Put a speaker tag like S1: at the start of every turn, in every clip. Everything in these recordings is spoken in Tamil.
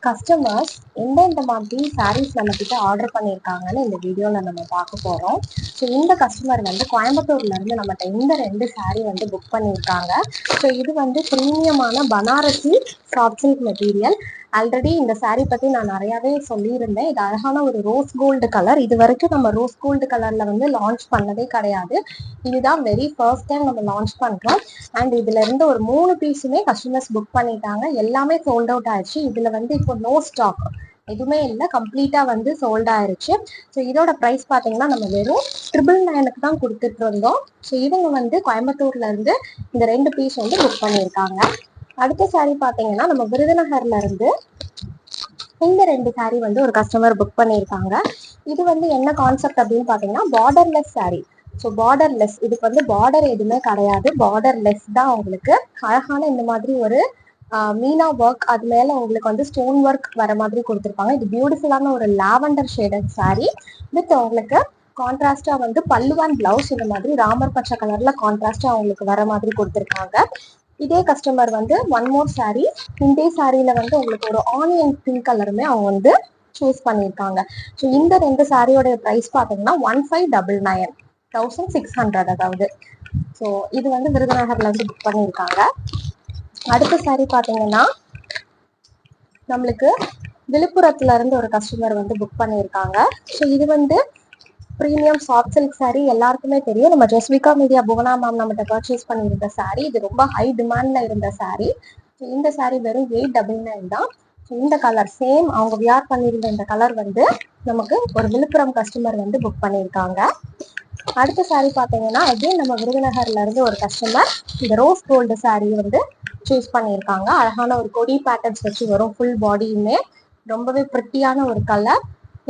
S1: கஸ்டமர்ஸ் எந்தெந்த மாதிரி சாரீஸ் நம்ம கிட்ட ஆர்டர் பண்ணியிருக்காங்கன்னு இந்த வீடியோவில் நம்ம பார்க்க போகிறோம். ஸோ இந்த கஸ்டமர் வந்து கோயம்புத்தூர்லேருந்து நம்மகிட்ட இந்த 2 சாரீ வந்து புக் பண்ணியிருக்காங்க. ஸோ இது வந்து ப்ரீமியமான Banarasi soft silk material. Already இந்த சாரீ பற்றி நான் நிறையாவே சொல்லியிருந்தேன். இது அழகான ஒரு ரோஸ் கோல்டு கலர். இது வரைக்கும் நம்ம ரோஸ் கோல்டு கலரில் வந்து லான்ச் பண்ணதே கிடையாது. இதுதான் வெரி ஃபர்ஸ்ட் டைம் நம்ம லான்ச் பண்ணுறோம். அண்ட் இதுல இருந்து ஒரு 3 பீஸுமே கஸ்டமர்ஸ் புக் பண்ணிட்டாங்க. எல்லாமே சோல்ட் அவுட் ஆயிடுச்சு. இதுல வந்து இப்போ நோ ஸ்டாக் எதுவுமே இல்லை, கம்ப்ளீட்டா வந்து சோல்ட் ஆயிருச்சு. ஸோ இதோட ப்ரைஸ் பார்த்தீங்கன்னா நம்ம வெறும் 999 தான் கொடுத்துட்டு இருந்தோம். ஸோ இவங்க வந்து கோயம்புத்தூர்ல இருந்து இந்த 2 பீஸ் வந்து புக் பண்ணியிருக்காங்க. அடுத்த சாரீ பார்த்தீங்கன்னா நம்ம விருதுநகர்ல இருந்து இந்த 2 சாரீ வந்து ஒரு கஸ்டமர் புக் பண்ணியிருக்காங்க. இது வந்து என்ன கான்செப்ட் அப்படின்னு பார்த்தீங்கன்னா பார்டர்லெஸ் சாரீ. ஸோ பார்டர்லெஸ், இதுக்கு வந்து பார்டர் எதுவுமே கிடையாது, பார்டர்லெஸ் தான். உங்களுக்கு அழகான இந்த மாதிரி ஒரு மீனா ஒர்க், அது மேல உங்களுக்கு வந்து ஸ்டோன் ஒர்க் வர மாதிரி கொடுத்துருப்பாங்க. இது பியூட்டிஃபுல்லான ஒரு லாவெண்டர் ஷேடட் சாரீ வித் உங்களுக்கு கான்ட்ராஸ்டா வந்து பல்லுவான் பிளவுஸ் இந்த மாதிரி ராமர் பச்சை கலர்ல கான்ட்ராஸ்டா உங்களுக்கு வர மாதிரி கொடுத்துருக்காங்க. இதே கஸ்டமர் வந்து ஒன் மோர் சாரீ, இந்த சாரியில வந்து உங்களுக்கு ஒரு ஆனியன் பிங்க் கலருமே அவங்க வந்து சூஸ் பண்ணியிருக்காங்க. ஸோ இந்த 2 சாரியோட ப்ரைஸ் பார்த்தீங்கன்னா 1599, 1600 அதாவது. ஸோ இது வந்து விருதுநகர்ல இருந்து புக் பண்ணியிருக்காங்க. அடுத்த சாரீ பார்த்தீங்கன்னா நம்மளுக்கு விழுப்புரத்துல இருந்து ஒரு கஸ்டமர் வந்து புக் பண்ணியிருக்காங்க. ஸோ இது வந்து ப்ரீமியம் சாஃப்ட் சில்க் சாரீ. எல்லாருக்குமே தெரியும், நம்ம ஜஸ்விகா மீடியா புவனா மேம் நம்மகிட்ட பர்ச்சேஸ் பண்ணியிருந்த சாரீ. இது ரொம்ப ஹை டிமாண்ட்ல இருந்த சாரீ. ஸோ இந்த சாரீ வெறும் 899 தான். ஸோ இந்த கலர் சேம் அவங்க வியர் பண்ணியிருந்த இந்த கலர் வந்து நமக்கு ஒரு விழுப்புரம் கஸ்டமர் வந்து புக் பண்ணியிருக்காங்க. அடுத்த சாரீ பார்த்தீங்கன்னா அகைன் நம்ம விருதுநகர்ல இருந்து ஒரு கஸ்டமர் இந்த ரோஸ் கோல்டு சாரீ வந்து சூஸ் பண்ணியிருக்காங்க. அழகான ஒரு கொடி பேட்டர்ன்ஸ் வச்சு வரும், ஃபுல் பாடியுமே ரொம்பவே பிரிட்டியான ஒரு கலர்.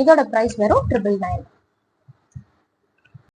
S1: இதோட ப்ரைஸ் வெறும் 999.